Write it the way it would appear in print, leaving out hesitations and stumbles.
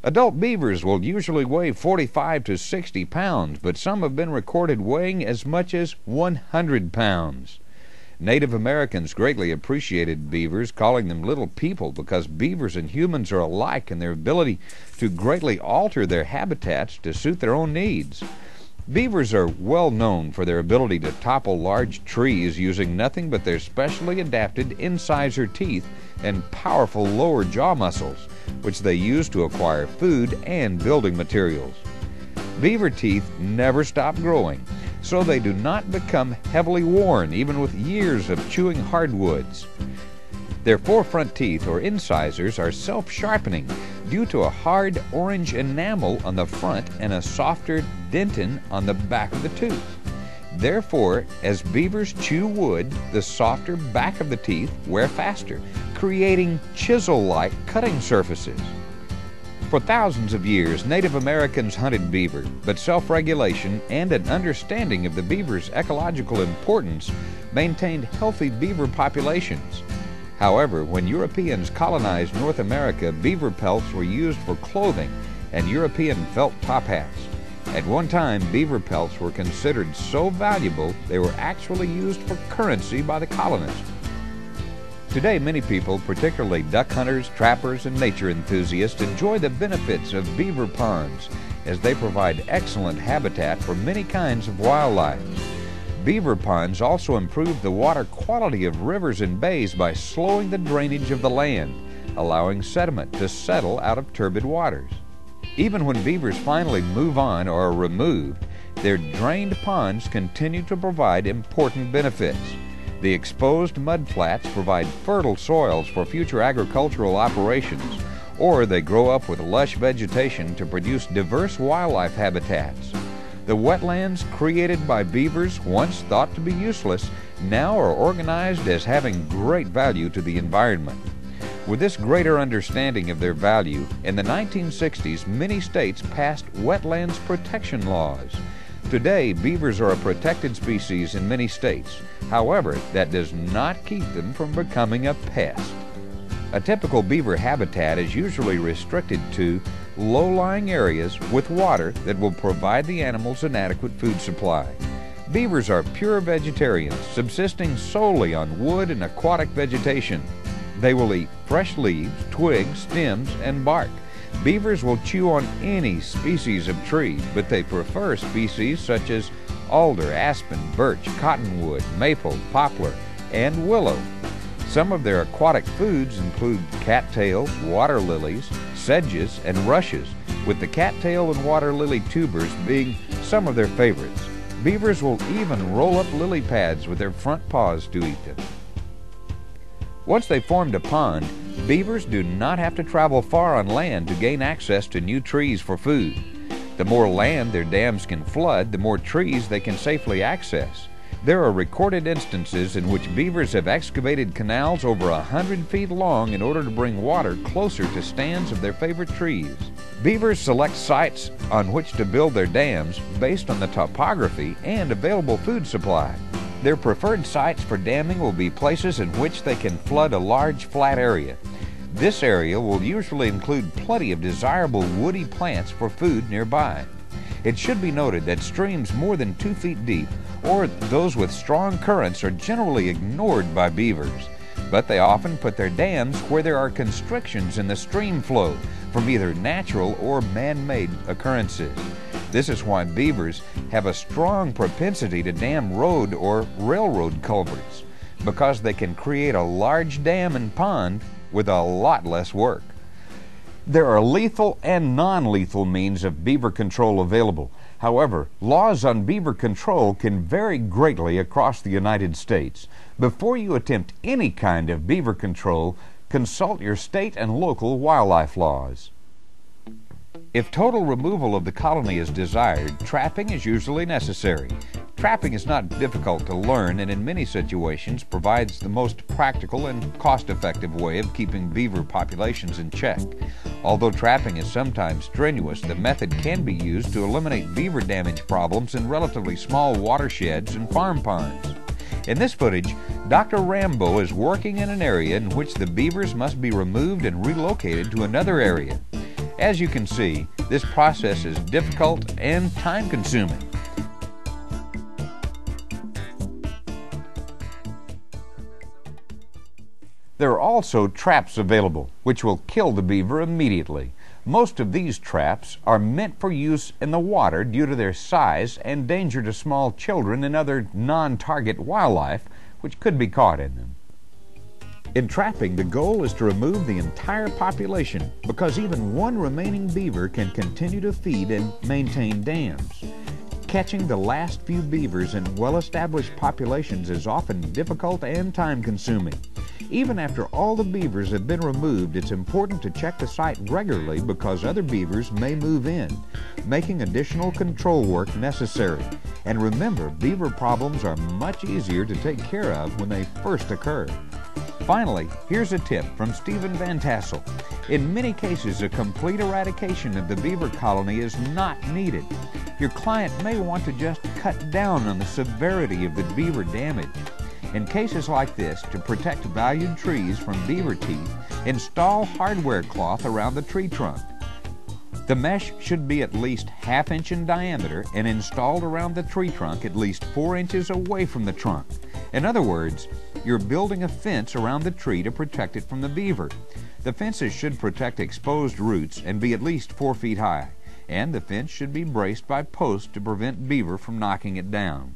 Adult beavers will usually weigh 45 to 60 pounds, but some have been recorded weighing as much as 100 pounds. Native Americans greatly appreciated beavers, calling them little people because beavers and humans are alike in their ability to greatly alter their habitats to suit their own needs. Beavers are well known for their ability to topple large trees using nothing but their specially adapted incisor teeth and powerful lower jaw muscles, which they use to acquire food and building materials. Beaver teeth never stop growing, so they do not become heavily worn even with years of chewing hardwoods. Their forefront teeth, or incisors, are self-sharpening due to a hard orange enamel on the front and a softer dentin on the back of the tooth. Therefore, as beavers chew wood, the softer back of the teeth wear faster, creating chisel-like cutting surfaces. For thousands of years, Native Americans hunted beaver, but self-regulation and an understanding of the beaver's ecological importance maintained healthy beaver populations. However, when Europeans colonized North America, beaver pelts were used for clothing and European felt top hats. At one time, beaver pelts were considered so valuable they were actually used for currency by the colonists. Today, many people, particularly duck hunters, trappers, and nature enthusiasts, enjoy the benefits of beaver ponds as they provide excellent habitat for many kinds of wildlife. Beaver ponds also improve the water quality of rivers and bays by slowing the drainage of the land, allowing sediment to settle out of turbid waters. Even when beavers finally move on or are removed, their drained ponds continue to provide important benefits. The exposed mudflats provide fertile soils for future agricultural operations, or they grow up with lush vegetation to produce diverse wildlife habitats. The wetlands created by beavers, once thought to be useless, now are organized as having great value to the environment. With this greater understanding of their value, in the 1960s, many states passed wetlands protection laws. Today, beavers are a protected species in many states. However, that does not keep them from becoming a pest. A typical beaver habitat is usually restricted to low-lying areas with water that will provide the animals an adequate food supply. Beavers are pure vegetarians, subsisting solely on wood and aquatic vegetation. They will eat fresh leaves, twigs, stems, and bark. Beavers will chew on any species of tree, but they prefer species such as alder, aspen, birch, cottonwood, maple, poplar, and willow. Some of their aquatic foods include cattails, water lilies, sedges, and rushes, with the cattail and water lily tubers being some of their favorites. Beavers will even roll up lily pads with their front paws to eat them. Once they've formed a pond, beavers do not have to travel far on land to gain access to new trees for food. The more land their dams can flood, the more trees they can safely access. There are recorded instances in which beavers have excavated canals over 100 feet long in order to bring water closer to stands of their favorite trees. Beavers select sites on which to build their dams based on the topography and available food supply. Their preferred sites for damming will be places in which they can flood a large flat area. This area will usually include plenty of desirable woody plants for food nearby. It should be noted that streams more than 2 feet deep or those with strong currents are generally ignored by beavers, but they often put their dams where there are constrictions in the stream flow from either natural or man-made occurrences. This is why beavers have a strong propensity to dam road or railroad culverts, because they can create a large dam and pond with a lot less work. There are lethal and non-lethal means of beaver control available. However, laws on beaver control can vary greatly across the United States. Before you attempt any kind of beaver control, consult your state and local wildlife laws. If total removal of the colony is desired, trapping is usually necessary. Trapping is not difficult to learn and in many situations provides the most practical and cost-effective way of keeping beaver populations in check. Although trapping is sometimes strenuous, the method can be used to eliminate beaver damage problems in relatively small watersheds and farm ponds. In this footage, Dr. Rambo is working in an area in which the beavers must be removed and relocated to another area. As you can see, this process is difficult and time-consuming. There are also traps available, which will kill the beaver immediately. Most of these traps are meant for use in the water due to their size and danger to small children and other non-target wildlife which could be caught in them. In trapping, the goal is to remove the entire population because even one remaining beaver can continue to feed and maintain dams. Catching the last few beavers in well-established populations is often difficult and time-consuming. Even after all the beavers have been removed, it's important to check the site regularly because other beavers may move in, making additional control work necessary. And remember, beaver problems are much easier to take care of when they first occur. Finally, here's a tip from Stephen Van Tassel. In many cases, a complete eradication of the beaver colony is not needed. Your client may want to just cut down on the severity of the beaver damage. In cases like this, to protect valued trees from beaver teeth, install hardware cloth around the tree trunk. The mesh should be at least ½ inch in diameter and installed around the tree trunk at least 4 inches away from the trunk. In other words, you're building a fence around the tree to protect it from the beaver. The fences should protect exposed roots and be at least 4 feet high, and the fence should be braced by posts to prevent beaver from knocking it down.